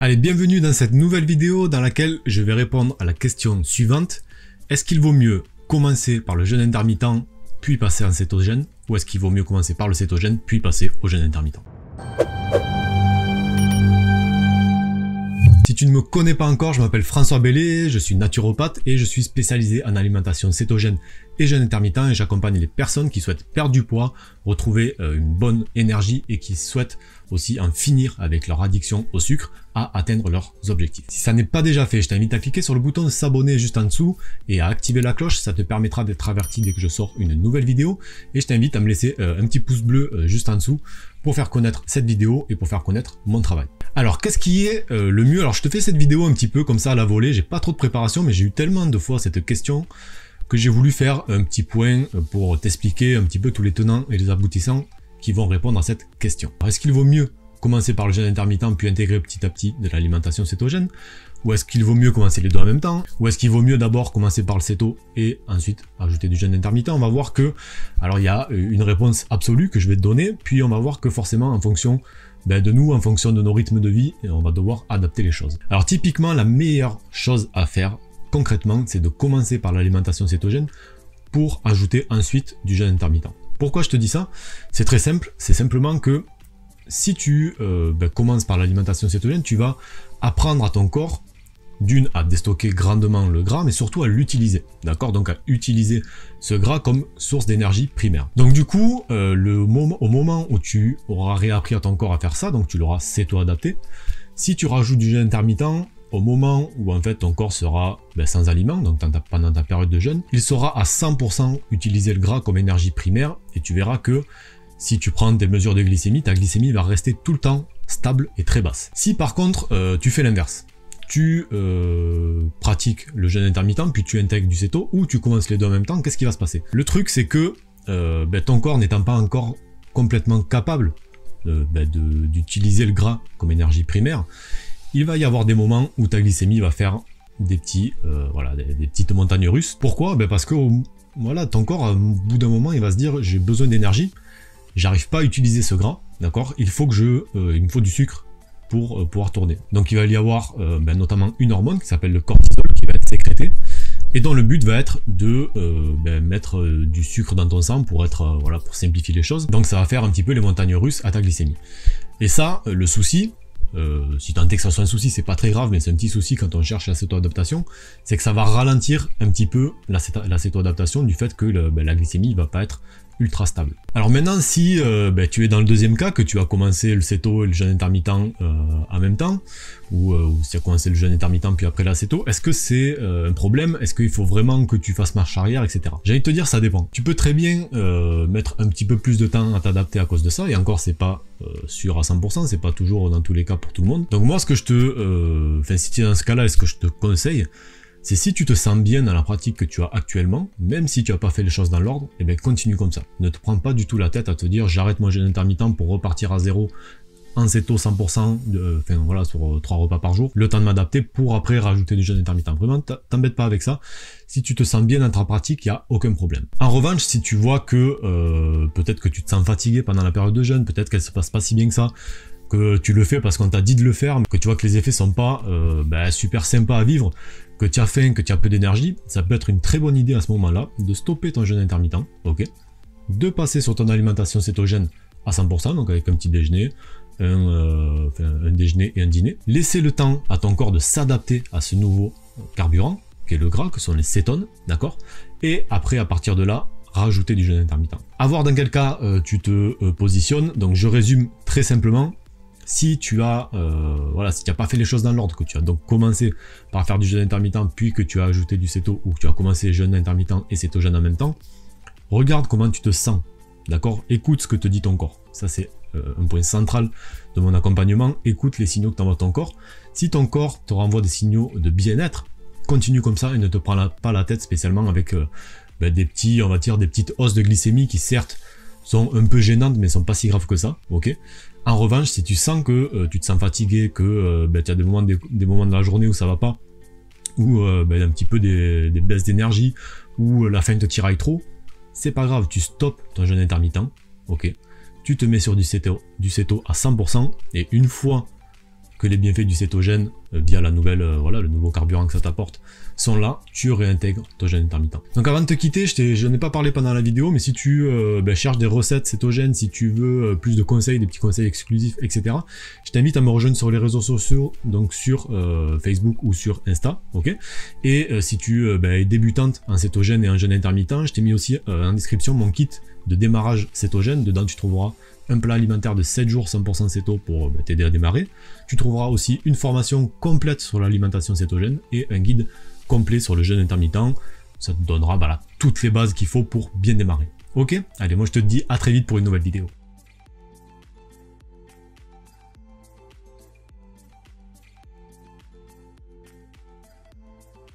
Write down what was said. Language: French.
Allez, bienvenue dans cette nouvelle vidéo dans laquelle je vais répondre à la question suivante. Est-ce qu'il vaut mieux commencer par le jeûne intermittent puis passer en cétogène, ou est-ce qu'il vaut mieux commencer par le cétogène puis passer au jeûne intermittent? Si tu ne me connais pas encore, je m'appelle François Bellé, je suis naturopathe et je suis spécialisé en alimentation cétogène et jeûne intermittent, et j'accompagne les personnes qui souhaitent perdre du poids, retrouver une bonne énergie et qui souhaitent aussi en finir avec leur addiction au sucre, à atteindre leurs objectifs. Si ça n'est pas déjà fait, je t'invite à cliquer sur le bouton s'abonner juste en dessous et à activer la cloche, ça te permettra d'être averti dès que je sors une nouvelle vidéo, et je t'invite à me laisser un petit pouce bleu juste en dessous pour faire connaître cette vidéo et pour faire connaître mon travail. Alors qu'est-ce qui est le mieux? Alors je te fais cette vidéo un petit peu comme ça à la volée, j'ai pas trop de préparation, mais j'ai eu tellement de fois cette question que j'ai voulu faire un petit point pour t'expliquer un petit peu tous les tenants et les aboutissants qui vont répondre à cette question. Est-ce qu'il vaut mieux commencer par le jeûne intermittent puis intégrer petit à petit de l'alimentation cétogène, ou est-ce qu'il vaut mieux commencer les deux en même temps, ou est-ce qu'il vaut mieux d'abord commencer par le céto et ensuite ajouter du jeûne intermittent? On va voir que, alors il y a une réponse absolue que je vais te donner, puis on va voir que forcément en fonction de nous, en fonction de nos rythmes de vie, on va devoir adapter les choses. Alors typiquement, la meilleure chose à faire concrètement, c'est de commencer par l'alimentation cétogène pour ajouter ensuite du jeûne intermittent. Pourquoi je te dis ça? C'est très simple, c'est simplement que si tu commences par l'alimentation cétogène, tu vas apprendre à ton corps, d'une, à déstocker grandement le gras, mais surtout à l'utiliser, d'accord? Donc à utiliser ce gras comme source d'énergie primaire. Donc du coup, au moment où tu auras réappris à ton corps à faire ça, donc tu l'auras céto-adapté, si tu rajoutes du jeûne intermittent, au moment où en fait ton corps sera sans aliments, donc pendant ta période de jeûne, il saura à 100% utiliser le gras comme énergie primaire, et tu verras que si tu prends des mesures de glycémie, ta glycémie va rester tout le temps stable et très basse. Si par contre tu fais l'inverse, tu pratiques le jeûne intermittent puis tu intègres du céto, ou tu commences les deux en même temps, qu'est-ce qui va se passer? Le truc c'est que ton corps n'étant pas encore complètement capable d'utiliser le gras comme énergie primaire, il va y avoir des moments où ta glycémie va faire des petites montagnes russes. Pourquoi? Parce que ton corps, au bout d'un moment, il va se dire j'ai besoin d'énergie, j'arrive pas à utiliser ce gras, d'accord? Il me faut du sucre pour pouvoir tourner. Donc il va y avoir notamment une hormone qui s'appelle le cortisol qui va être sécrétée, et dont le but va être de mettre du sucre dans ton sang pour simplifier les choses. Donc ça va faire un petit peu les montagnes russes à ta glycémie. Et ça, le souci, si tant est que ça soit un souci, c'est pas très grave, mais c'est un petit souci quand on cherche la céto-adaptation, c'est que ça va ralentir un petit peu la céto-adaptation du fait que la glycémie va pas être ultra stable. Alors maintenant, si tu es dans le deuxième cas, que tu as commencé le céto et le jeûne intermittent en même temps, ou si tu as commencé le jeûne intermittent puis après la céto, est-ce que c'est un problème? Est-ce qu'il faut vraiment que tu fasses marche arrière, etc. J'ai envie de te dire, ça dépend. Tu peux très bien mettre un petit peu plus de temps à t'adapter à cause de ça, et encore c'est pas sûr à 100%, c'est pas toujours dans tous les cas pour tout le monde. Donc moi, ce que je te... si tu es dans ce cas-là, ce que je te conseille, c'est si tu te sens bien dans la pratique que tu as actuellement, même si tu n'as pas fait les choses dans l'ordre, continue comme ça. Ne te prends pas du tout la tête à te dire j'arrête mon jeûne intermittent pour repartir à zéro en céto 100%, sur 3 repas par jour, le temps de m'adapter pour après rajouter du jeûne intermittent. Vraiment, t'embête pas avec ça. Si tu te sens bien dans ta pratique, il n'y a aucun problème. En revanche, si tu vois que peut-être que tu te sens fatigué pendant la période de jeûne, peut-être qu'elle se passe pas si bien que ça, que tu le fais parce qu'on t'a dit de le faire, que tu vois que les effets sont pas super sympas à vivre, que tu as faim, que tu as peu d'énergie, ça peut être une très bonne idée à ce moment-là de stopper ton jeûne intermittent, ok, de passer sur ton alimentation cétogène à 100%, donc avec un petit déjeuner, un déjeuner et un dîner. Laisser le temps à ton corps de s'adapter à ce nouveau carburant, qui est le gras, que sont les cétones, d'accord, et après, à partir de là, rajouter du jeûne intermittent. À voir dans quel cas tu te positionnes. Donc je résume très simplement. Si tu as si tu n'as pas fait les choses dans l'ordre, que tu as donc commencé par faire du jeûne intermittent puis que tu as ajouté du céto, ou que tu as commencé jeûne intermittent et cétogène en même temps, regarde comment tu te sens, d'accord? Écoute ce que te dit ton corps. Ça c'est un point central de mon accompagnement. Écoute les signaux que t'envoie ton corps. Si ton corps te renvoie des signaux de bien-être, continue comme ça et ne te prends pas la tête spécialement avec des petites hausses de glycémie qui certes sont un peu gênantes mais sont pas si graves que ça, ok? En revanche, si tu sens que tu te sens fatigué, que tu as des moments de la journée où ça va pas, ou un petit peu des baisses d'énergie, ou la faim te tiraille trop, c'est pas grave, tu stoppes ton jeûne intermittent, ok? Tu te mets sur du céto à 100%, et une fois que les bienfaits du cétogène via la nouvelle, voilà, le nouveau carburant que ça t'apporte sont là, tu réintègres ton jeûne intermittent. Donc avant de te quitter, je n'ai pas parlé pendant la vidéo, mais si tu cherches des recettes cétogènes, si tu veux plus de conseils, des petits conseils exclusifs, etc., je t'invite à me rejoindre sur les réseaux sociaux, donc sur Facebook ou sur Insta, ok. Et si tu es débutante en cétogène et en jeûne intermittent, je t'ai mis aussi en description mon kit de démarrage cétogène. Dedans tu trouveras un plat alimentaire de 7 jours 100% céto pour t'aider à démarrer. Tu trouveras aussi une formation complète sur l'alimentation cétogène et un guide complet sur le jeûne intermittent. Ça te donnera toutes les bases qu'il faut pour bien démarrer. Ok? Allez, moi je te dis à très vite pour une nouvelle vidéo.